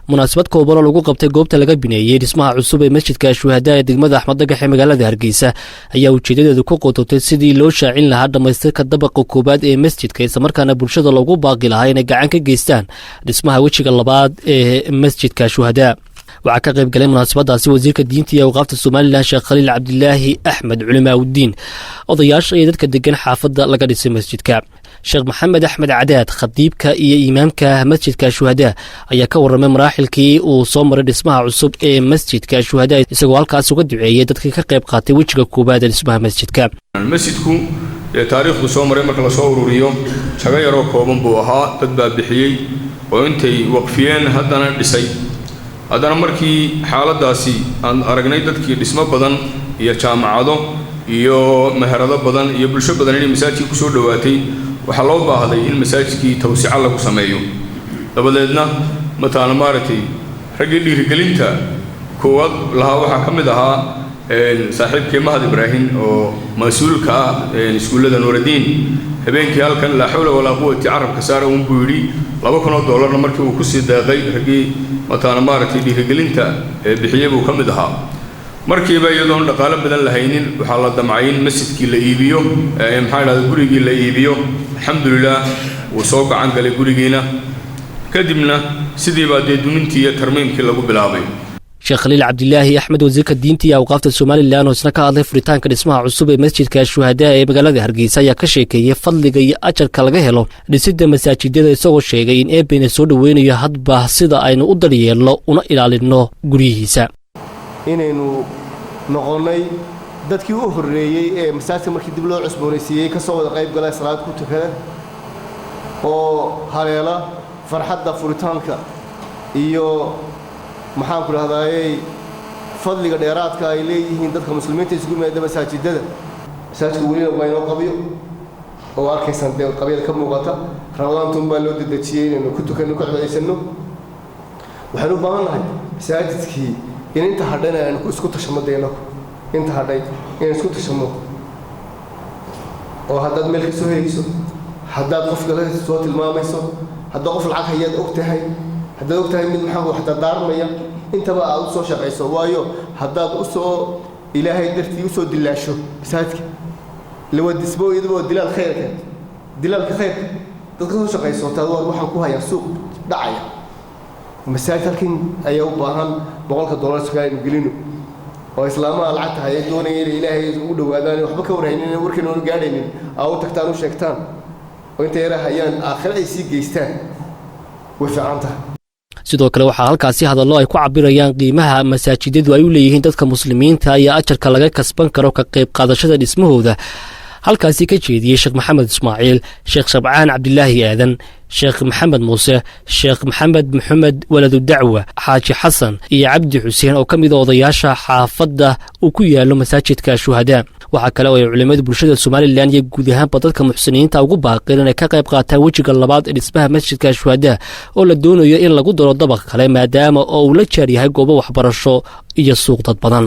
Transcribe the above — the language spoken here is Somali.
munaasabad kooban oo lagu qabtay goobta laga bineeyay dhismaha cusub ee masjidka shuhada ee degmada Axmed Dhagax ee magaalada Hargeysa ayaa ujeedadeedu ku qototay sidii loo shaacin lahaa dhamaystirka dabaqa koobaad ee masjidka isla markaana bulshada loogu baaqi lahaa inay gacan ka geystaan dhismaha wejiga labaad ee masjidka shuhada. waxaa ka qayb galay munaasabadaasi wasiirka diinta iyo awqaafta Soomaaliland Sheekh Khaliil Cabdilaahi Axmed Culimaa Udiin odayaasha iyo dadka degan xaafadda laga dhisay masjidka. Sheekh Maxamed Axmed Cadaad khadiibka iyo imaamka masjidka shuhada ayaa ka warramay maraaxilkii uu soo maray dhismaha cusub ee masjidka shuhada isagoo halkaas uga duceeyay dadkii ka qayb qaatay wejiga koobaad ee dhismaha masjidka. masjidku taariikhdu soo maray marka la soo ururiyo jaga yar oo kooban buu ahaa dad baa bixiyay oo intay waqfiyeen haddana dhisay. haddana markii xaaladaasi aan aragnay dadkii dhismo badan iyo jaamacado iyo meherado badan iyo bulsho badan inay masaajidka ku soo dhawaatay waxaa loo baahday in masaajidkii tawsiic lagu sameeyo. dabadeedna mataana maartay ragii dhiirigelinta koowaad lahaa waxaa ka mid ahaa saaxiibkii Mahad Ibrahim oo mas'uulka ah iskuulada Nuurudiin habeenkii halkan la xawla wala quwwata carabka saara uu buuri $2,000 markii uu ku sii deeqay ragii mataana maartay dhiirigelinta bixiyay buu ka mid ahaa. markiiba iyadoon dhaqaale badan lahaynin waxaa la damcay in masjidkii la iibiyo gurigii la iibiyo. alxamdulillah wuu soo gacan galay gurigiina kadibna sidii baa dumintii iyo tarmiimkii lagu bilaabay. Sheekh Khaliil Cabdilaahi Axmed wasiirka diinta iyo awqaafta Soomaaliland oo isna ka hadlay furitaanka dhismaha cusub ee masjidka shuhada ee magaalada Hargeysa ayaa ka sheekeeyay fadliga iyo ajarka laga helo dhisidda masaajidada isagoo sheegay in eebena soo dhaweynayo hadba sida aynu u daryeelno una ilaalino guriyihiisa. inaynu noqonay dadkii u horeeyay ee masaajidka markii dib loo cusboonaysiiyay ka soo wada qayb galay salaad ku tukada oo haleela farxadda furitaanka iyo maxaan ku raadayay fadliga dheeraadka ay leeyihiin dadka muslimiinta isugu yimaada masaajidada. masaajidku weli waa inoo qabiyo oo arkaysan qabiyada ka muuqata Ramadaantum baa loo dedejiyay inaynu ku tukano ku cibaadaysano. waxaan u baahanahay masaajidkii in inta hadhana aan isku tashamadeeno inta hadhay in isku tashamo oo haddaad meel ka soo helayso haddaad qof kale soo tilmaamayso haddaad qof lacag hayaad ogtahay haddaad ogtahay mid maxaa wax daarmaya intaba aad u soo shaqayso waayo haddaad u soo ilaahay dartii u soo dilaasho masaajidka lawa disbo idoo dilaal khayrka dilaalka khayrka dadka soo shaqayso taad waxaan ku hayaa suuq dhacaya. masaajid halkan ayaa u baahan $100 ka gelino oo islaamaha lacagta hay doonayay in ilaahay ugu dhawaadaan waxba ka warhayneen warkeen oo gaadhaynin oo tagtaan u sheegtaan oo inta yara hayaan aakhir ay sii geystaan way fiicanta. sidoo kale waxaa halkaasi hadallo ay ku cabirayaan qiimaha masaajidadu ay u leeyihiin dadka muslimiinta iyo ajarka laga kasban karo ka qayb qaadashada dhismahooda halkaasi ka jeediyay Sheekh Maxamed Ismaaciil, Sheekh Shabcaan Cabdilaahi Aadan, Sheekh Maxamed Muuse, Sheekh Maxamed Maxamed Waladu Dacwa, Xaaji Xasan iyo Cabdi Xuseen oo ka mid ah odayaasha xaafadda uu ku yaalo masaajidka shuhada. waxaa kale oo ay culimada bulshada Soomaaliland iyo guud ahaanba dadka muxsiniinta ugu baaqeen inay ka qayb qaataan wejiga labaad ee dhismaha masjidka shuhada oo la doonayo in lagu daro dabaq kale maadaama oo uu la jaar yahay goobo waxbarasho iyo suuq dad badan.